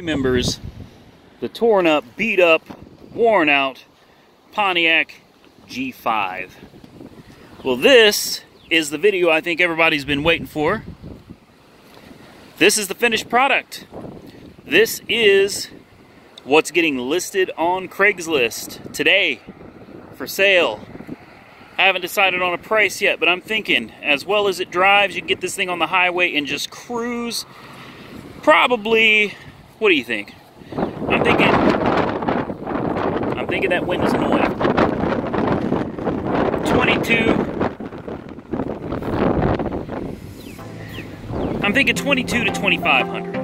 remembers the torn up, beat up, worn out Pontiac G5. Well, this is the video I think everybody's been waiting for. This is the finished product. This is what's getting listed on Craigslist today for sale. I haven't decided on a price yet, but I'm thinking as well as it drives, you can get this thing on the highway and just cruise. Probably, what do you think? I'm thinking that wind is annoying. 22 to 2,500.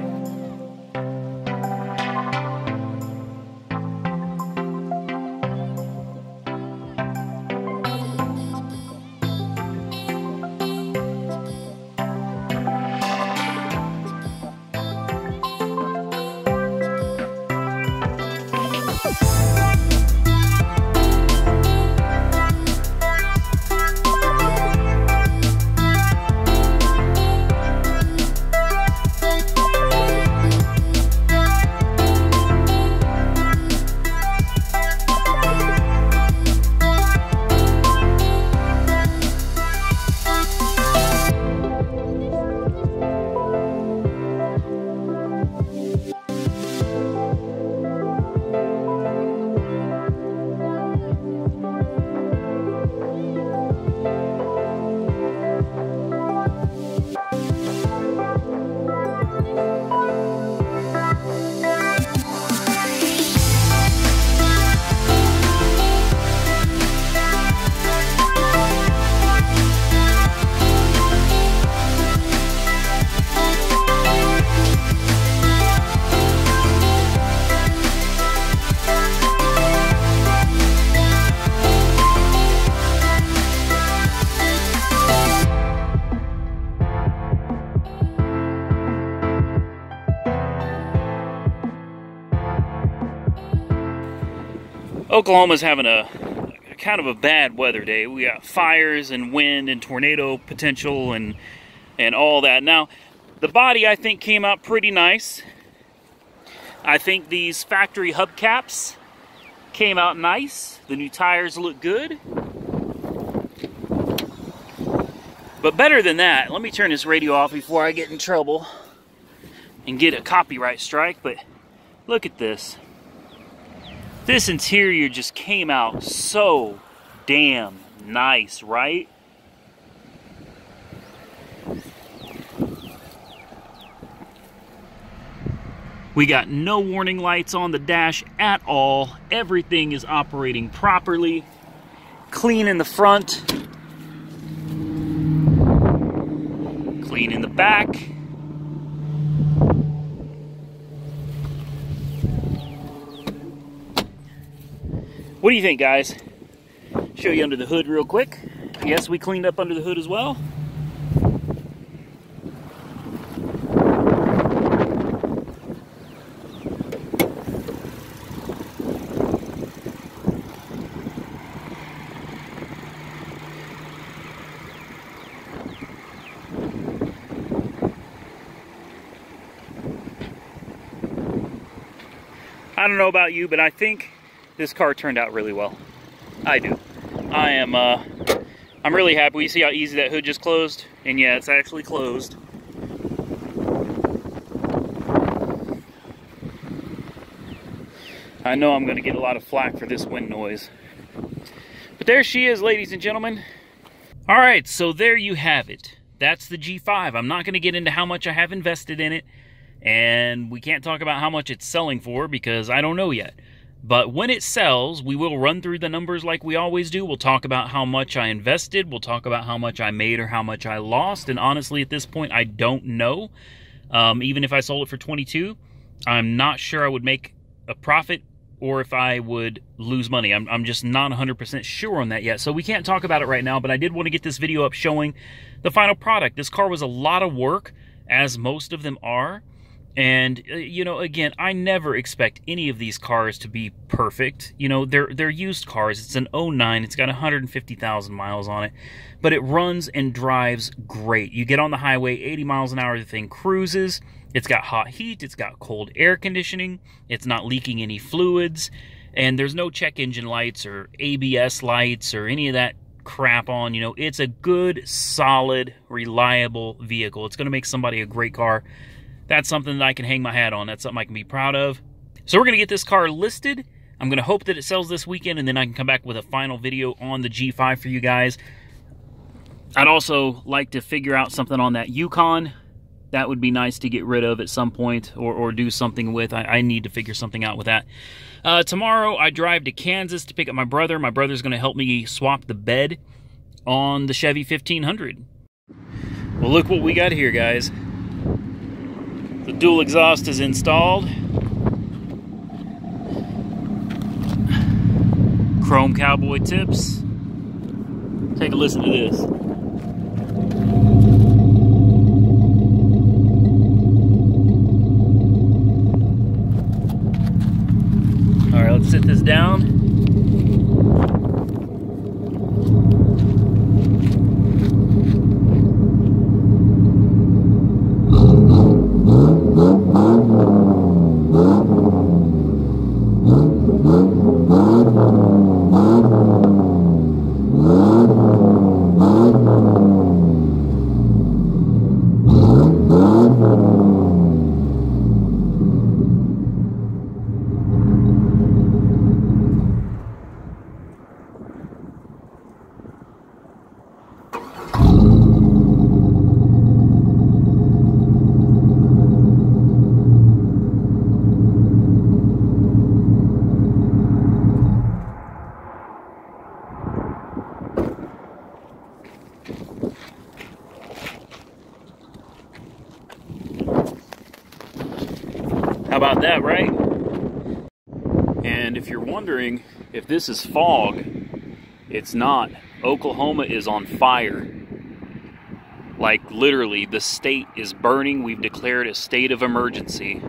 Oklahoma's having a kind of a bad weather day. We got fires and wind and tornado potential and all that. Now, the body I think came out pretty nice. I think these factory hubcaps came out nice. The new tires look good. But better than that, let me turn this radio off before I get in trouble and get a copyright strike, but look at this. This interior just came out so damn nice, right? We got no warning lights on the dash at all. Everything is operating properly. Clean in the front. Clean in the back. What do you think, guys? Show you under the hood real quick. Yes, we cleaned up under the hood as well. I don't know about you, but I think this car turned out really well. I do. I'm really happy. You see how easy that hood just closed? And yeah, it's actually closed. I know I'm going to get a lot of flack for this wind noise. But there she is, ladies and gentlemen. Alright, so there you have it. That's the G5. I'm not going to get into how much I have invested in it. And we can't talk about how much it's selling for because I don't know yet. But when it sells, we will run through the numbers like we always do. We'll talk about how much I invested. We'll talk about how much I made or how much I lost. And honestly, at this point, I don't know. Even if I sold it for 22, I'm not sure I would make a profit or if I would lose money. I'm just not 100% sure on that yet. So we can't talk about it right now, but I did want to get this video up showing the final product. This car was a lot of work, as most of them are. And, you know, again, I never expect any of these cars to be perfect. You know, they're used cars. It's an '09. It's got 150,000 miles on it. But it runs and drives great. You get on the highway, 80 miles an hour, the thing cruises. It's got hot heat. It's got cold air conditioning. It's not leaking any fluids. And there's no check engine lights or ABS lights or any of that crap on. You know, it's a good, solid, reliable vehicle. It's going to make somebody a great car. That's something that I can hang my hat on. That's something I can be proud of. So we're going to get this car listed. I'm going to hope that it sells this weekend, and then I can come back with a final video on the G5 for you guys. I'd also like to figure out something on that Yukon. That would be nice to get rid of at some point or do something with. I need to figure something out with that. Tomorrow, I drive to Kansas to pick up my brother. My brother's going to help me swap the bed on the Chevy 1500. Well, look what we got here, guys. The dual exhaust is installed. Chrome cowboy tips. Take a listen to this. All right, let's sit this down. How about that, right? And if you're wondering if this is fog, it's not. Oklahoma is on fire. Like, literally, the state is burning. We've declared a state of emergency.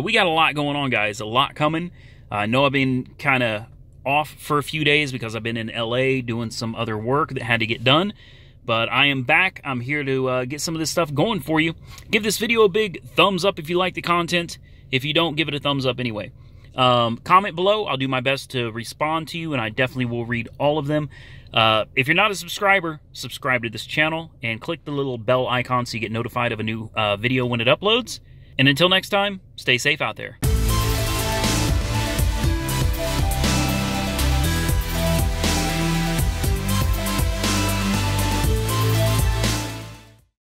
We got a lot going on, guys. A lot coming. I know I've been kind of off for a few days because I've been in LA doing some other work that had to get done. But I am back. I'm here to get some of this stuff going for you. Give this video a big thumbs up if you like the content. If you don't, give it a thumbs up anyway. Comment below. I'll do my best to respond to you, and I definitely will read all of them. If you're not a subscriber, subscribe to this channel and click the little bell icon so you get notified of a new video when it uploads. And until next time, stay safe out there.